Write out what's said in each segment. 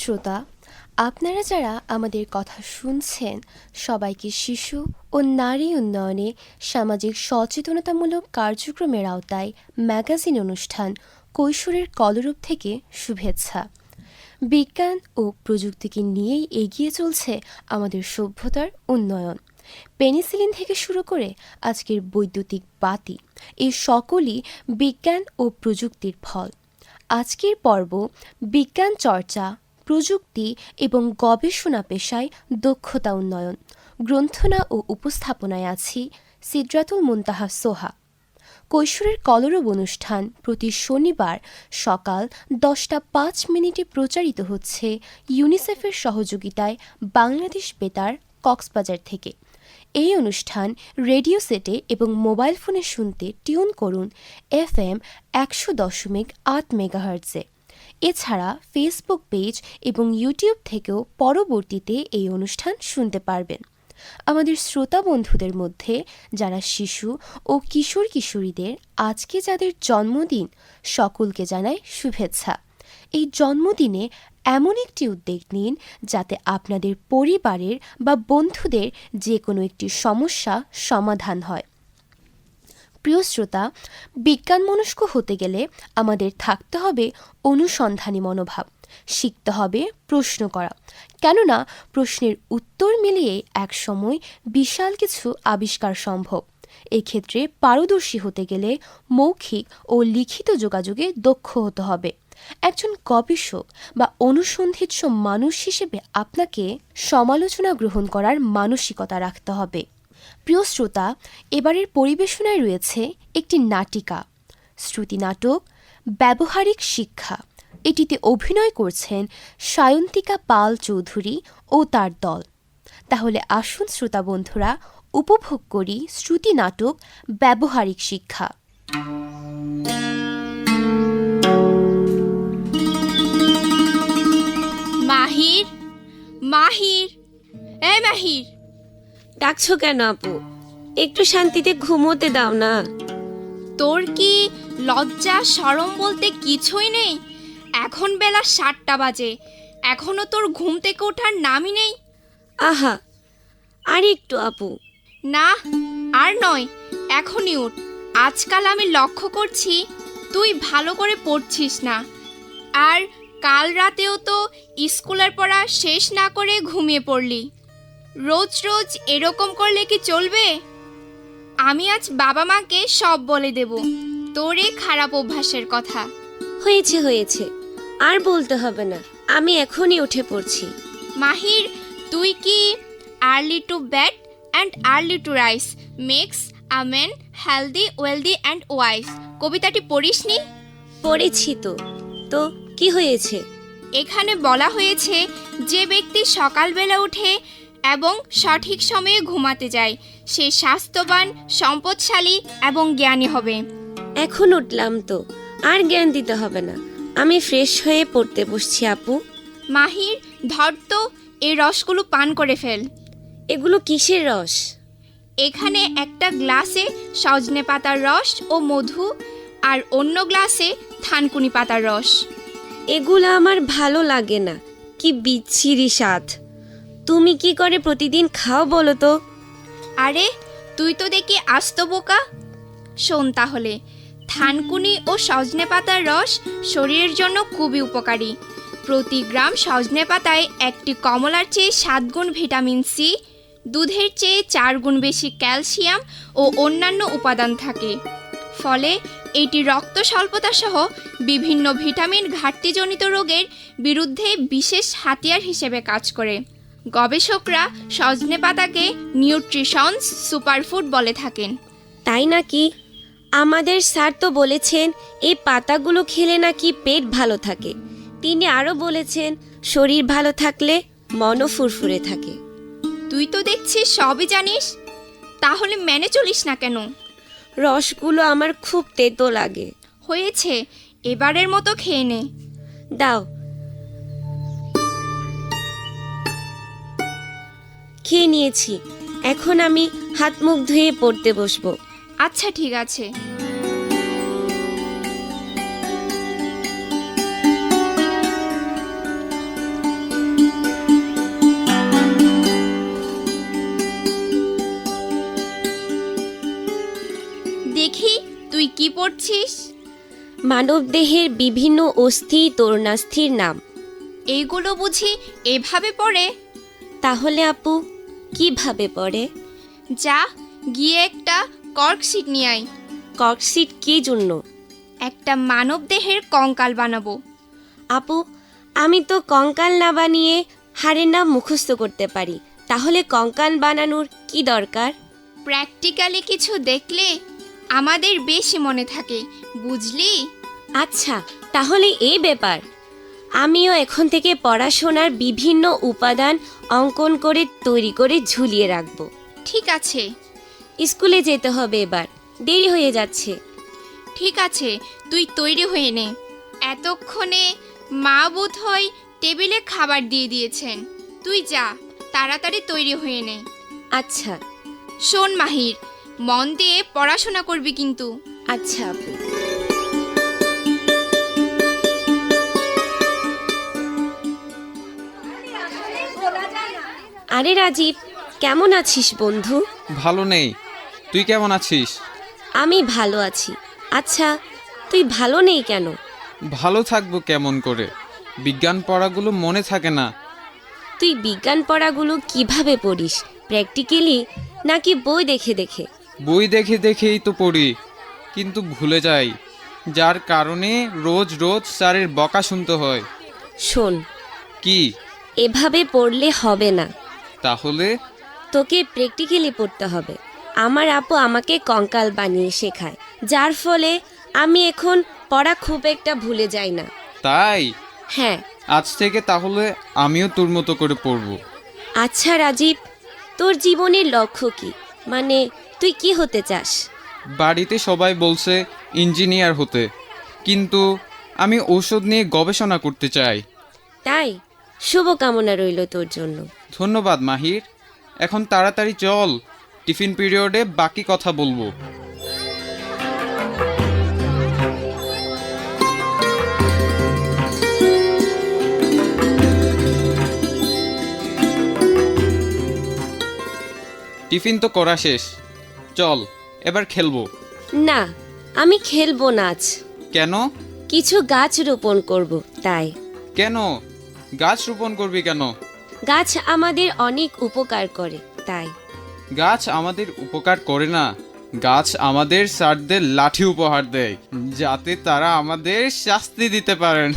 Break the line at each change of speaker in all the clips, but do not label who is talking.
শ্রোতা, আপনারা যারা আমাদের কথা শুনছেন সবাইকে শিশু ও নারী উন্নয়নে সামাজিক সচেতনতামূলক কার্যক্রমের আওতায় ম্যাগাজিন অনুষ্ঠান কৈশোরের কলরব থেকে শুভেচ্ছা। বিজ্ঞান ও প্রযুক্তিকে নিয়েই এগিয়ে চলছে আমাদের সভ্যতার উন্নয়ন। পেনিসিলিন থেকে শুরু করে আজকের বৈদ্যুতিক বাতি, এই সকলই বিজ্ঞান ও প্রযুক্তির ফল। আজকের পর্ব বিজ্ঞান চর্চা, প্রযুক্তি এবং গবেষণা পেশায় দক্ষতা উন্নয়ন। গ্রন্থনা ও উপস্থাপনায় আছি সিদরাতুল মুনতাহা সোহা। কৈশোরের কলরব অনুষ্ঠান প্রতি শনিবার সকাল 10টা 5 প্রচারিত হচ্ছে ইউনিসেফের সহযোগিতায় বাংলাদেশ বেতার কক্সবাজার থেকে। এই অনুষ্ঠান রেডিও সেটে এবং মোবাইল ফোনে শুনতে টিউন করুন FM 100.8 মেগাহার্টজে। এছাড়া ফেসবুক পেজ এবং ইউটিউব থেকেও পরবর্তীতে এই অনুষ্ঠান শুনতে পারবেন। আমাদের শ্রোতা বন্ধুদের মধ্যে যারা শিশু ও কিশোর কিশোরীদের আজকে যাদের জন্মদিন, সকলকে জানাই শুভেচ্ছা। এই জন্মদিনে এমন একটি উদ্যোগ নিন যাতে আপনাদের পরিবারের বা বন্ধুদের যে কোনো একটি সমস্যা সমাধান হয়। প্রিয় শ্রোতা, বিজ্ঞানমনস্ক হতে গেলে আমাদের থাকতে হবে অনুসন্ধানী মনোভাব, শিখতে হবে প্রশ্ন করা, কেননা প্রশ্নের উত্তর মিলিয়ে একসময় বিশাল কিছু আবিষ্কার সম্ভব। এক্ষেত্রে পারদর্শী হতে গেলে মৌখিক ও লিখিত যোগাযোগে দক্ষ হতে হবে। একজন গবেষক বা অনুসন্ধিৎস মানুষ হিসেবে আপনাকে সমালোচনা গ্রহণ করার মানসিকতা রাখতে হবে। প্রিয় শ্রোতা, এবারের পরিবেশনায় রয়েছে একটি নাটিকা, শ্রুতি নাটক ব্যবহারিক শিক্ষা। এটিতে অভিনয় করছেন সায়ন্তিকা পাল চৌধুরী ও তার দল। তাহলে আসুন শ্রোতা বন্ধুরা, উপভোগ করি শ্রুতি নাটক ব্যবহারিক শিক্ষা।
মাহির, মাহির, এই মাহির,
ডাকছো কেন আপু? একটু শান্তিতে ঘুমোতে দাও না।
তোর কি লজ্জা শরম বলতে কিছুই নেই? এখন বেলা 7টা বাজে, এখনো তোর ঘুম থেকে ওঠার নামই নেই।
আহা, আর একটু আপু।
না, আর নয়, এখনই উঠ। আজকাল আমি লক্ষ্য করছি তুই ভালো করে পড়ছিস না, আর কাল রাতেও তো স্কুলের পড়া শেষ না করে ঘুমিয়ে পড়লি। রোজ রোজ এরকম করলে কি চলবে? আমি আজ বাবা মাকে সব বলে দেব তোর এই খারাপ অভ্যাসের কথা।
হয়েছে হয়েছে, আর বলতে হবে না, আমি এখনই উঠে পড়ছি।
মাহির, তুই কি early to bed and early to rise makes a man healthy wealthy and wise কবিতাটি পড়িসনি?
পড়েছি তো। তো কি হয়েছে?
এখানে বলা হয়েছে যে ব্যক্তি সকালবেলা উঠে এবং সঠিক সময়ে ঘুমাতে যায় সে স্বাস্থ্যবান, সম্পদশালী এবং জ্ঞানী হবে।
এখন উঠলাম তো, আর জ্ঞান দিতে হবে না, আমি ফ্রেশ হয়ে পড়তে বসছি আপু।
মাহির, ধর তো এই রসগুলো পান করে ফেল।
এগুলো কিসের রস?
এখানে একটা গ্লাসে সজনে পাতার রস ও মধু, আর অন্য গ্লাসে থানকুনি পাতার রস।
এগুলো আমার ভালো লাগে না, কি বিচ্ছিরি স্বাদ। তুমি কি করে প্রতিদিন খাও বলো তো?
আরে তুই তো দেখি আস্ত বোকা। শোন তাহলে, থানকুনি ও সজনে পাতার রস শরীরের জন্য খুবই উপকারী। প্রতি গ্রাম সজনে পাতায় একটি কমলার চেয়ে 7 গুণ ভিটামিন সি, দুধের চেয়ে 4 গুণ বেশি ক্যালসিয়াম ও অন্যান্য উপাদান থাকে। ফলে এটি রক্ত স্বল্পতা সহ বিভিন্ন ভিটামিন ঘাটতিজনিত রোগের বিরুদ্ধে বিশেষ হাতিয়ার হিসেবে কাজ করে। গবেষকরা সজনে পাতাকে নিউট্রিশনস সুপারফুড বলে থাকেন।
তাই নাকি? আমাদের স্যার তো বলেছেন এই পাতাগুলো খেলে নাকি পেট ভালো থাকে। তিনি আরও বলেছেন শরীর ভালো থাকলে মনও ফুরফুরে থাকে।
তুই তো দেখছিস সবই জানিস, তাহলে মেনে চলিস না কেন?
রসগুলো আমার খুব তেতো লাগে।
হয়েছে, এবারের মতো খেয়ে নে।
দাও। খেয়ে নিয়েছি, এখন আমি হাত মুখ ধুয়ে পড়তে বসবো।
আচ্ছা ঠিক আছে। দেখি তুই কি পড়ছিস?
মানবদেহের বিভিন্ন অস্থি তরুণাস্থির নাম।
এইগুলো বুঝি এভাবে পড়ে?
তাহলে আপু কিভাবে পড়ে?
যা গিয়ে একটা কর্কশিট নিয়ে আয়।
কর্কশিট কি জন্য?
একটা মানব দেহের কঙ্কাল বানাবো।
আপু, আমি তো কঙ্কাল না বানিয়ে হাড়ের নাম মুখস্থ করতে পারি, তাহলে কঙ্কাল বানানোর কি দরকার?
প্র্যাকটিক্যালি কিছু দেখলে আমাদের বেশি মনে থাকে, বুঝলি?
আচ্ছা, তাহলে এই ব্যাপার। আমিও এখন থেকে পড়াশোনার বিভিন্ন উপাদান অঙ্কন করে তৈরি করে ঝুলিয়ে রাখবো।
ঠিক আছে।
স্কুলে যেতে হবে এবার, দেরি হয়ে যাচ্ছে।
ঠিক আছে, তুই তৈরি হয়ে নে। এতক্ষণে মা বোধ হয় টেবিলে খাবার দিয়ে দিয়েছেন। তুই যা, তাড়াতাড়ি তৈরি হয়ে নে।
আচ্ছা।
শোন মাহির, মন দিয়ে পড়াশোনা করবি কিন্তু।
আচ্ছা আপু। আরে রাজীব, কেমন আছিস বন্ধু?
ভালো নেই, তুই কেমন আছিস?
আমি ভালো আছি। আচ্ছা, তুই ভালো নেই কেন?
ভালো থাকবো কেমন করে, বিজ্ঞান পড়াগুলো মনে থাকে না।
তুই বিজ্ঞান পড়াগুলো কিভাবে পড়িস, প্র্যাকটিক্যালি নাকি বই দেখে দেখে?
বই দেখে দেখেই তো পড়ি, কিন্তু ভুলে যাই, যার কারণে রোজ রোজ স্যারের বকা শুনতে হয়।
শোন,
কি?
এভাবে পড়লে হবে না।
তাহলে?
তোকে প্র্যাকটিক্যালি পড়তে হবে। আমার আপু আমাকে কঙ্কাল বানিয়ে শেখায়, যার ফলে আমি এখন পড়া খুব একটা ভুলে যাই না।
তাই?
হ্যাঁ।
আজ থেকে তাহলে আমিও তোর মতো করে পড়বো।
আচ্ছা রাজীব, তোর জীবনের লক্ষ্য কি? মানে তুই কি হতে চাস?
বাড়িতে সবাই বলছে ইঞ্জিনিয়ার হতে, কিন্তু আমি ঔষধ নিয়ে গবেষণা করতে চাই।
তাই? শুভকামনা রইল তোর জন্য।
ধন্যবাদ মাহির। এখন তাড়াতাড়ি চল, টিফিন পিরিয়ডে বাকি কথা বলবো। টিফিন তো করা শেষ, চল এবার খেলবো।
না, আমি খেলবো না আজ।
কেন?
কিছু গাছ রোপণ করব তাই।
কেন গাছ রোপণ করবি কেন?
গাছ আমাদের অনেক উপকার করে তাই।
গাছ আমাদের উপকার করে না, গাছ আমাদের স্যারদের লাঠি উপহার দেয়, যাতে তারা আমাদের শাস্তি দিতে পারেন।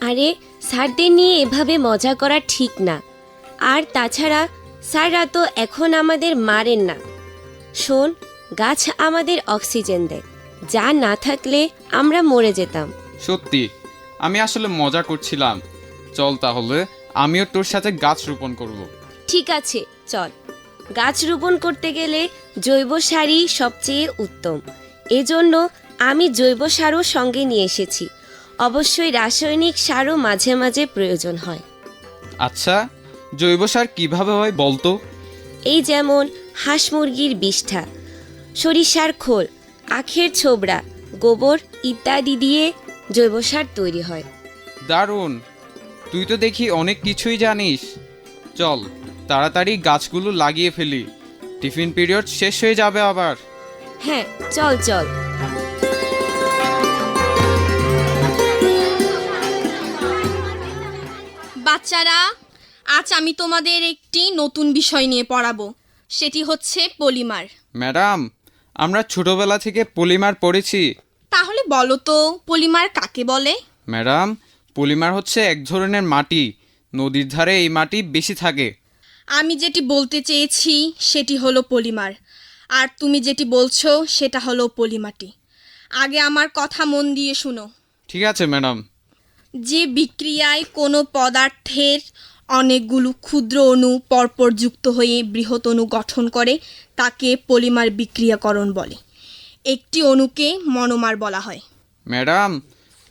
আরে স্যারদের নিয়ে এভাবে মজা করা ঠিক না। আর তাছাড়া স্যাররা তো এখন আমাদের মারেন না। শোন, গাছ আমাদের অক্সিজেন দেয়, যা না থাকলে আমরা মরে যেতাম।
সত্যি, আমি আসলে মজা করছিলাম। চল তাহলে আমিও তোর সাথে গাছ রোপণ করব।
ঠিক আছে, চল। গাছ রোপণ করতে গেলে জৈব সারই সবচেয়ে উত্তম। এজন্য আমি জৈব সারও সঙ্গে নিয়ে এসেছি। অবশ্যই রাসায়নিক সারও মাঝে মাঝে প্রয়োজন হয়।
আচ্ছা, জৈব সার কিভাবে হয় বলতো?
এই যেমন হাঁস মুরগির বিষ্ঠা, সরিষার খোল, আখের ছোবড়া, গোবর ইত্যাদি দিয়ে জৈব সার তৈরি হয়।
দারুণ, তুই তো দেখি অনেক কিছুই জানিস। চল তাড়াতাড়ি গাছগুলো লাগিয়ে ফেলি, টিফিন পিরিয়ড শেষ হয়ে যাবে আবার।
হ্যাঁ, চল চল।
বাচ্চারা, আজ আমি তোমাদের একটি নতুন বিষয় নিয়ে পড়াবো, সেটি হচ্ছে পলিমার।
ম্যাডাম, আমরা ছোটবেলা থেকে পলিমার পড়েছি।
তাহলে বলো তো পলিমার কাকে বলে?
ম্যাডাম, পলিমার হচ্ছে এক ধরনের মাটি, নদীর ধারে এই মাটি বেশি থাকে।
আমি যেটি বলতে চেয়েছি সেটি হলো পলিমার, আর তুমি যেটি বলছো সেটা হলো পলিমাটি। আগে আমার কথা মন দিয়ে শুনো।
ঠিক আছে ম্যাডাম।
যে বিক্রিয়ায় কোনো পদার্থের অনেকগুলো ক্ষুদ্র অণু পরপর যুক্ত হয়ে বৃহৎ অণু গঠন করে তাকে পলিমার বিক্রিয়াকরণ বলে। একটি অণুকে মনোমার বলা হয়।
ম্যাডাম,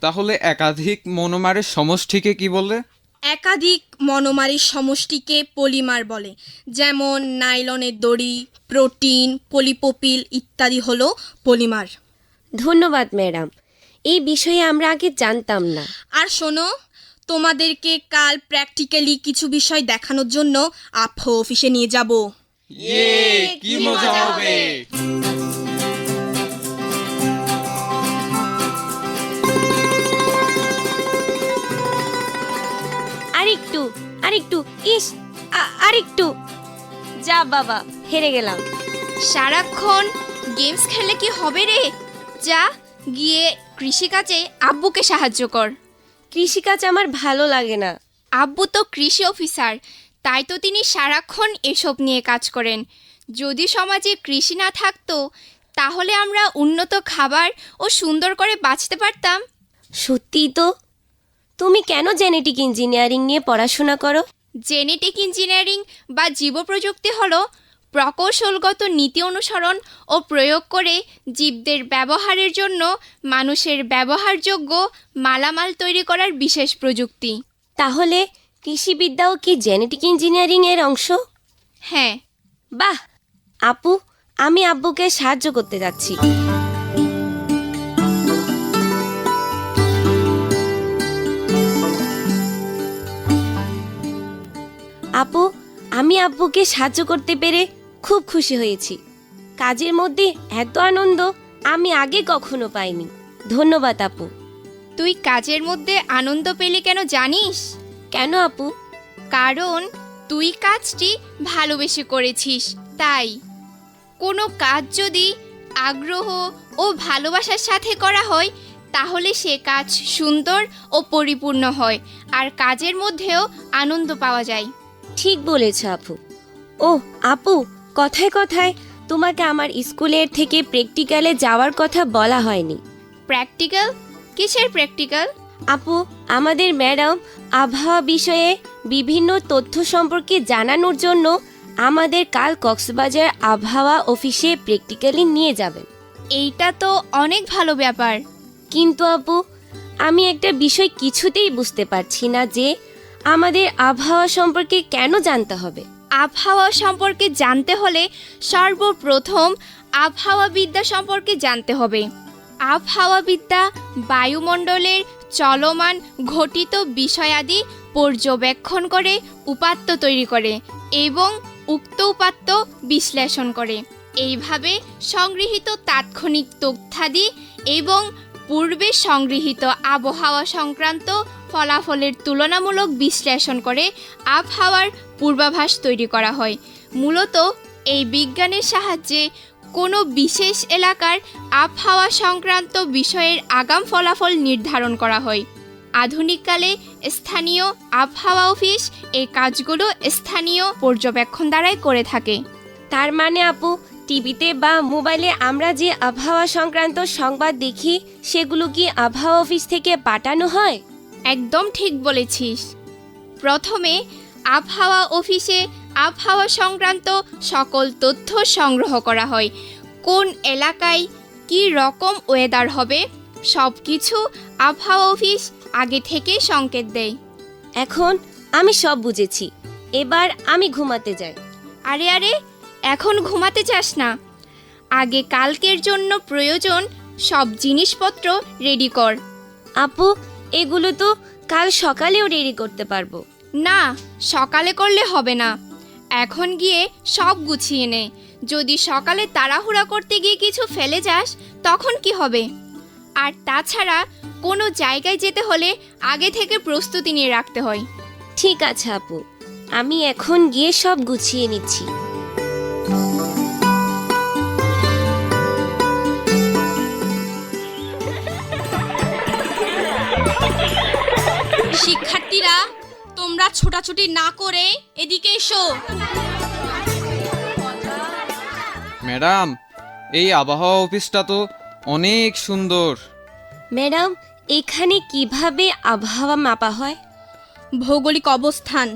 তাহলে একাধিক মনোমারের সমষ্টিকে কি বলে?
একাধিক মনোমারের সমষ্টিকে পলিমার বলে। যেমন নাইলনের দড়ি, প্রোটিন, পলিপোপিল ইত্যাদি হলো পলিমার।
ধন্যবাদ ম্যাডাম, এই বিষয়ে আমরা আগে জানতাম না।
আর শোনো, তোমাদেরকে কাল প্র্যাকটিক্যালি কিছু বিষয় দেখানোর জন্য আফা অফিসে নিয়ে যাব।
কি মজা হবে!
একটু। যা বাবা, হেরে গেলাম।
সারাক্ষণ গেমস খেললে কি হবে রে? যা গিয়ে কৃষিকাজে আব্বুকে সাহায্য কর।
কৃষিকাজ আমার ভালো লাগে না।
আব্বু তো কৃষি অফিসার, তাই তো তিনি সারাক্ষণ এসব নিয়ে কাজ করেন। যদি সমাজে কৃষি না থাকতো তাহলে আমরা উন্নত খাবার ও সুন্দর করে বাঁচতে পারতাম।
সত্যিই তো। তুমি কেন জেনেটিক ইঞ্জিনিয়ারিং নিয়ে পড়াশোনা করো?
জেনেটিক ইঞ্জিনিয়ারিং বা জীবপ্রযুক্তি হলো প্রকৌশলগত নীতি অনুসরণ ও প্রয়োগ করে জীবদের ব্যবহারের জন্য মানুষের ব্যবহারযোগ্য মালামাল তৈরি করার বিশেষ প্রযুক্তি।
তাহলে কৃষিবিদ্যাও কি জেনেটিক ইঞ্জিনিয়ারিং এর অংশ?
হ্যাঁ।
বাহ! আপু, আমি আব্বুকে সাহায্য করতে যাচ্ছি। আপু, আমি আব্বুকে সাহায্য করতে পেরে খুব খুশি হয়েছি। কাজের মধ্যে এত আনন্দ আমি আগে কখনো পাইনি। ধন্যবাদ আপু।
তুই কাজের মধ্যে আনন্দ পেলি কেন জানিস?
কেন আপু?
কারণ তুই কাজটি ভালোবেসে করেছিস, তাই। কোনো কাজ যদি আগ্রহ ও ভালোবাসার সাথে করা হয় তাহলে সে কাজ সুন্দর ও পরিপূর্ণ হয়, আর কাজের মধ্যেও আনন্দ পাওয়া যায়।
ঠিক বলেছ আপু। ও আপু, কথায় কথায় তোমাকে আমার স্কুলের থেকে প্র্যাকটিক্যালে যাওয়ার কথা বলা হয়নি।
প্র্যাকটিক্যাল? কিসের প্র্যাকটিক্যাল?
আপু, আমাদের ম্যাডাম আবহাওয়া বিষয়ে বিভিন্ন তথ্য সম্পর্কে জানানোর জন্য আমাদের কাল কক্সবাজার আবহাওয়া অফিসে প্র্যাকটিক্যালি নিয়ে যাবেন।
এইটা তো অনেক ভালো ব্যাপার।
কিন্তু আপু, আমি একটা বিষয় কিছুতেই বুঝতে পারছি না যে আমাদের আবহাওয়া সম্পর্কে কেন জানতে হবে।
আবহাওয়া সম্পর্কে জানতে হলে সর্বপ্রথম আবহাওয়াবিদ্যা সম্পর্কে জানতে হবে। আবহাওয়াবিদ্যা বায়ুমণ্ডলের চলমান ঘটিত বিষয়াদি পর্যবেক্ষণ করে উপাত্ত তৈরি করে এবং উক্ত উপাত্ত বিশ্লেষণ করে। এইভাবে সংগৃহীত তাৎক্ষণিক তথ্যাদি এবং পূর্বে সংগৃহীত আবহাওয়া সংক্রান্ত ফলাফলের তুলনামূলক বিশ্লেষণ করে আবহাওয়ার পূর্বাভাস তৈরি করা হয়। মূলত এই বিজ্ঞানের সাহায্যে কোনো বিশেষ এলাকার আবহাওয়া সংক্রান্ত বিষয়ের আগাম ফলাফল নির্ধারণ করা হয়। আধুনিককালে স্থানীয় আবহাওয়া অফিস এই কাজগুলো স্থানীয় পর্যবেক্ষণ দ্বারাই করে থাকে।
তার মানে আপু, টিভিতে বা মোবাইলে আমরা যে আবহাওয়া সংক্রান্ত সংবাদ দেখি সেগুলো কি আবহাওয়া অফিস থেকে পাঠানো হয়?
একদম ঠিক বলেছিস। প্রথমে আবহাওয়া অফিসে আবহাওয়া সংক্রান্ত সকল তথ্য সংগ্রহ করা হয়। কোন এলাকায় কী রকম ওয়েদার হবে সব কিছু আবহাওয়া অফিস আগে থেকেই সংকেত দেয়।
এখন আমি সব বুঝেছি। এবার আমি ঘুমাতে যাই।
আরে আরে, এখন ঘুমাতে চাস না। আগে কালকের জন্য প্রয়োজন সব জিনিসপত্র রেডি কর।
আপু, এগুলো তো কাল সকালেও রেডি করতে পারবো।
না, সকালে করলে হবে না। এখন গিয়ে সব গুছিয়ে নে। যদি সকালে তাড়াহুড়া করতে গিয়ে কিছু ফেলে যাস তখন কি হবে? আর তাছাড়া কোনো জায়গায় যেতে হলে আগে থেকে প্রস্তুতি নিয়ে রাখতে হয়।
ঠিক আছে আপু, আমি এখন গিয়ে সব গুছিয়ে নিচ্ছি।
শিক্ষার্থীরা, তোমরা ছোটাছুটি না করে এদিকে এসো।
ম্যাডাম, এই আবহাওয়া অফিসটা তো অনেক সুন্দর।
ম্যাডাম, এখানে কিভাবে আবহাওয়া মাপা হয়?
ভৌগোলিক অবস্থান,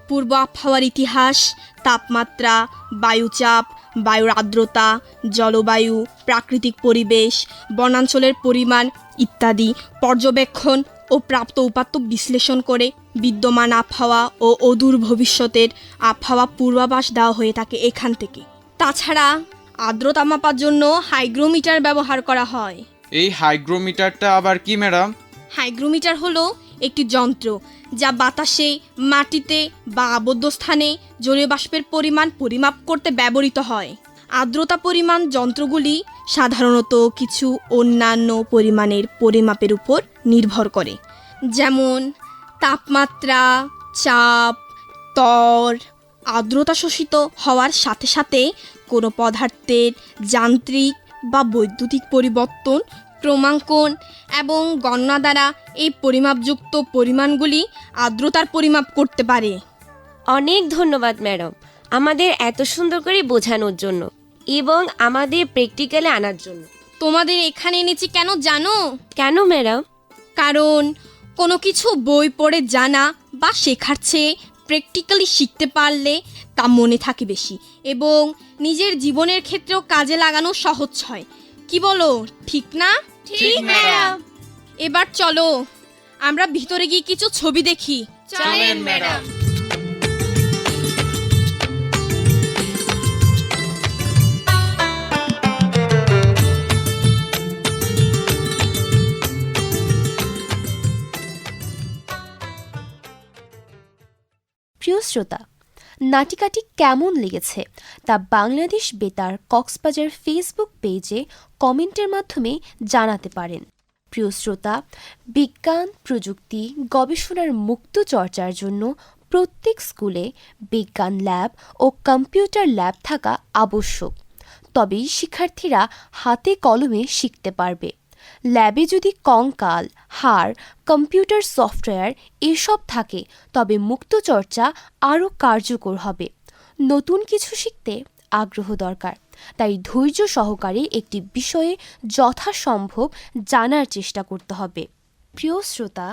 পূর্ব আবহাওয়ার ইতিহাস, তাপমাত্রা, বায়ুচাপ, বায়ুর আর্দ্রতা, জলবায়ু, প্রাকৃতিক পরিবেশ, বনাঞ্চলের পরিমাণ ইত্যাদি পর্যবেক্ষণ ও প্রাপ্ত উপাত্ত বিশ্লেষণ করে বিদ্যমান আবহাওয়া ও অদূর ভবিষ্যতের আবহাওয়া পূর্বাভাস দেওয়া হয়ে থাকে এখান থেকে। তাছাড়া আর্দ্রতা মাপার জন্য হাইগ্রোমিটার ব্যবহার করা হয়।
এই হাইগ্রোমিটারটা আবার কি ম্যাডাম?
হাইগ্রোমিটার হলো একটি যন্ত্র যা বাতাসে, মাটিতে বা আবদ্ধ স্থানে জলীয় বাষ্পের পরিমাণ পরিমাপ করতে ব্যবহৃত হয়। আর্দ্রতা পরিমাণ যন্ত্রগুলি সাধারণত কিছু অন্যান্য পরিমাণের পরিমাপের উপর নির্ভর করে, যেমন তাপমাত্রা, চাপ, তর, আর্দ্রতা শোষিত হওয়ার সাথে সাথে কোনো পদার্থের যান্ত্রিক বা বৈদ্যুতিক পরিবর্তন, ক্রমাঙ্কন এবং গণনা দ্বারা এই পরিমাপযুক্ত পরিমাণগুলি আর্দ্রতার পরিমাপ করতে পারে।
অনেক ধন্যবাদ ম্যাডাম, আমাদের এত সুন্দর করে বোঝানোর জন্য এবং আমাদের প্র্যাকটিক্যালে আনার জন্য।
তোমাদের এখানে এনেছি কেন জানো?
কেন ম্যাডাম?
কারণ কোনো কিছু বই পড়ে জানা বা শেখার চেয়ে প্র্যাকটিক্যালি শিখতে পারলে তা মনে থাকে বেশি এবং নিজের জীবনের ক্ষেত্রেও কাজে লাগানো সহজ হয়। কি বলো, ঠিক না?
ঠিক ম্যাডাম।
এবার চলো আমরা ভিতরে গিয়ে কিছু ছবি দেখি।
চলেন ম্যাডাম।
প্রিয় শ্রোতা, নাটিকাটি কেমন লেগেছে তা বাংলাদেশ বেতার কক্সবাজার ফেসবুক পেজে কমেন্টের মাধ্যমে জানাতে পারেন। প্রিয় শ্রোতা, বিজ্ঞান, প্রযুক্তি, গবেষণার মুক্ত চর্চার জন্য প্রত্যেক স্কুলে বিজ্ঞান ল্যাব ও কম্পিউটার ল্যাব থাকা আবশ্যক। তবেই শিক্ষার্থীরা হাতে কলমে শিখতে পারবে। ল্যাবে যদি কঙ্কাল, হাড়, কম্পিউটার সফটওয়্যার এসব থাকে তবে মুক্ত চর্চা আরও কার্যকর হবে। নতুন কিছু শিখতে আগ্রহ দরকার, তাই ধৈর্য সহকারে একটি বিষয়ে যথাসম্ভব জানার চেষ্টা করতে হবে। প্রিয় শ্রোতা,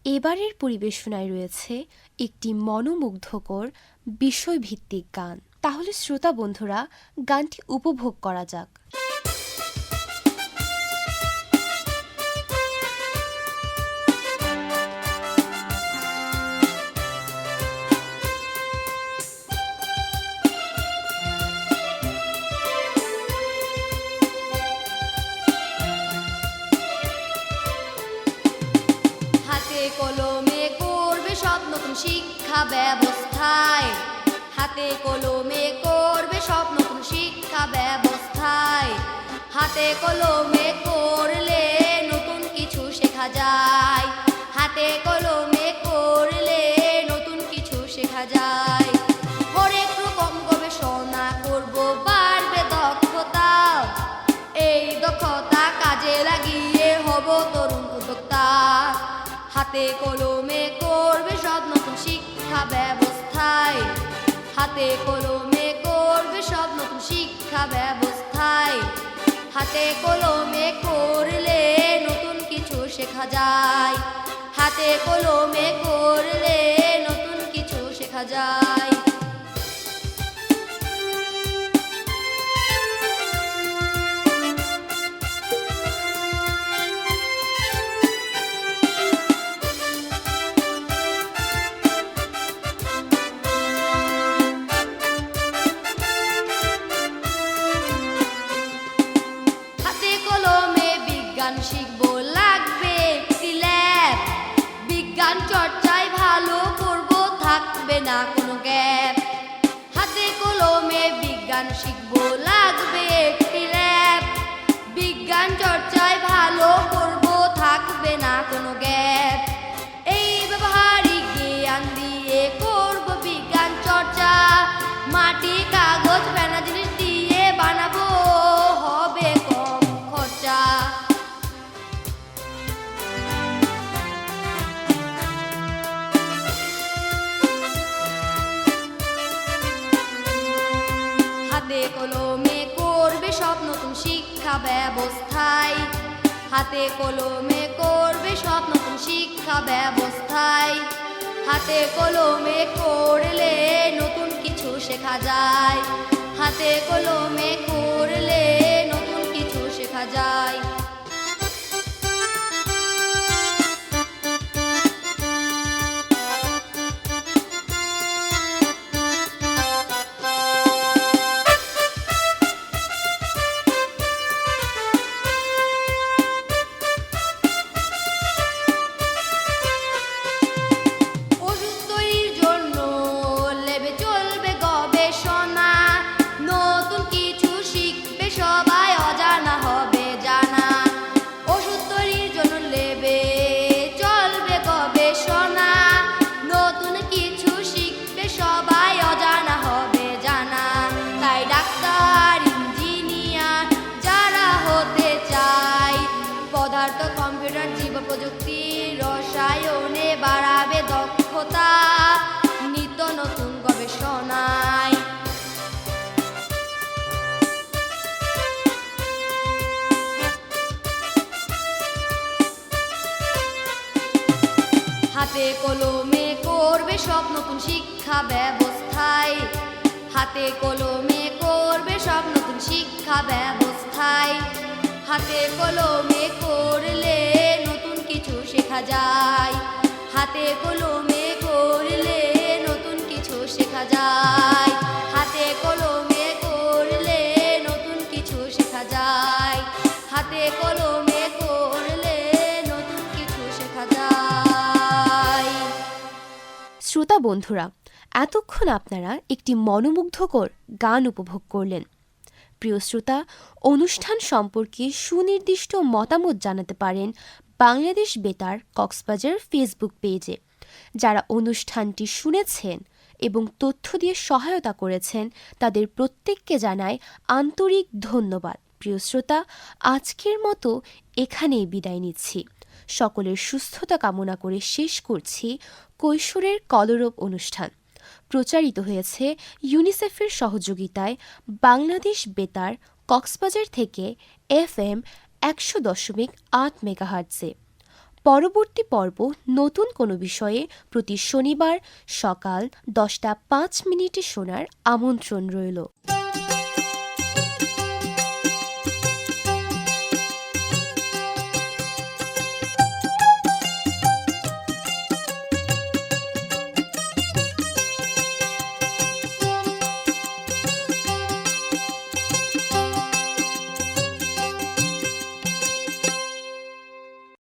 এবারের পরিবেশনায় রয়েছে একটি মনোমুগ্ধকর বিষয়ভিত্তিক গান। তাহলে শ্রোতা বন্ধুরা, গানটি উপভোগ করা যাক।
হাতে কলমে করবে সব নতুন শিক্ষা ব্যবস্থায়, হাতে কলমে করবে সব নতুন শিক্ষা ব্যবস্থায়, হাতে কলমে করলে নতুন কিছু শেখা যায়, হাতে কলমে করলে নতুন কিছু শেখা যায়। হরেক রকম গবেষণা করব, বাড়বে দক্ষতা, এই দক্ষতা কাজে লাগিয়ে হব তরুণ উদ্যোক্তা। হাতে কলমে করবে সব নতুন শিক্ষা ব্যবস্থায়, হাতে কলমে করবে সব নতুন শিক্ষা ব্যবস্থায়, হাতে কলমে করলে নতুন কিছু শেখা যায়, হাতে কলমে করলে নতুন কিছু শেখা যায়। হাতে কলমে বিজ্ঞান শিখবো, লাগবে একটি ল্যাব, বিজ্ঞান চর্চায় ভালো করব, থাকবে না কোনো গ্যাপ। হাতে কলমে বিজ্ঞান শিখবো, লাগবে একটি ল্যাব, বিজ্ঞান চর্চায় ভালো করব, থাকবে না কোনো গ্যাপ। এই ব্যবহারিক জ্ঞান দিয়ে করব বিজ্ঞান চর্চা, মাটি, কাগজ, ফেনা জিনিস দিয়ে বানাবো, হবে কম খরচা। হাতে কলমে করবে সব নতুন শিক্ষা ব্যবস্থায়, হাতে কলমে করবে সব নতুন শিক্ষা ব্যবস্থায়, হাতে কলমে করলে নতুন কিছু শেখা যায়, হাতে কলমে করলে নতুন কিছু শেখা যায়। ওষুধ তৈরির জন্য লেবে চলবে গবেষণা, নতুন কিছু শিখবে সবাই, অজানা হবে জানা। হাতে কলমে করবে সব নতুন শিক্ষা ব্যবস্থায়, হাতে কলমে করবে সব নতুন শিক্ষা ব্যবস্থায়। হাতে কলমে করলে নতুন কিছু শেখা যায়, হাতে কলমে করলে নতুন কিছু শেখা যায়, হাতে কলমে করলে নতুন কিছু শেখা যায়, হাতে কলমে করলে নতুন কিছু শেখা যায়।
শ্রোতা বন্ধুরা, এতক্ষণ আপনারা একটি মনোমুগ্ধকর গান উপভোগ করলেন। প্রিয় শ্রোতা, অনুষ্ঠান সম্পর্কে সুনির্দিষ্ট মতামত জানাতে পারেন বাংলাদেশ বেতার কক্সবাজার ফেসবুক পেজে। যারা অনুষ্ঠানটি শুনেছেন এবং তথ্য দিয়ে সহায়তা করেছেন তাদের প্রত্যেককে জানাই আন্তরিক ধন্যবাদ। প্রিয় শ্রোতা, আজকের মতো এখানেই বিদায় নিচ্ছি। সকলের সুস্থতা কামনা করে শেষ করছি কৈশোরের কলরব অনুষ্ঠান। প্রচারিত হয়েছে ইউনিসেফের সহযোগিতায় বাংলাদেশ বেতার কক্সবাজার থেকে FM 100.8 মেগাহার্টজে। পরবর্তী পর্ব নতুন কোনো বিষয়ে প্রতি শনিবার সকাল 10টা 5 মিনিটে শোনার আমন্ত্রণ রইল।